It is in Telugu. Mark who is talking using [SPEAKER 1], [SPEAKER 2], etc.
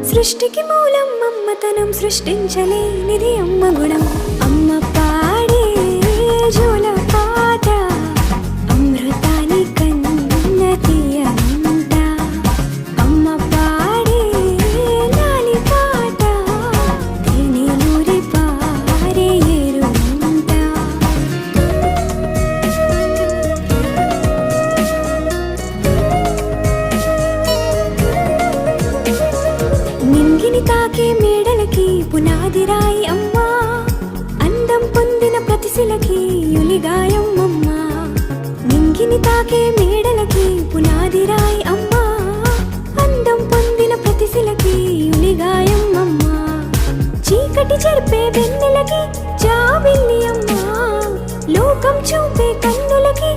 [SPEAKER 1] సృష్టికి మూలం అమ్మతనం, సృష్టించలేనిది అమ్మ గుణం. అమ్మ పాడే జోల పాట అమృతాని కన్న తీయనంట. అమ్మ పాడే లాలి పాట తేనెలూరి పారే ఏరునంట. నింగిని తాకే మేడలకి పునాది రాయి అమ్మా, అందం పొందిన ప్రతిశిలకి యులిగాయం అమ్మా. నింగిని తాకే మేడలకి పునాది రాయి అమ్మా, అందం పొందిన ప్రతిశిలకి యులిగాయం అమ్మా. చీకటి చెరిపే వెన్నెలకి జాబిల్లి అమ్మా, లోకం చూపే కన్నులకి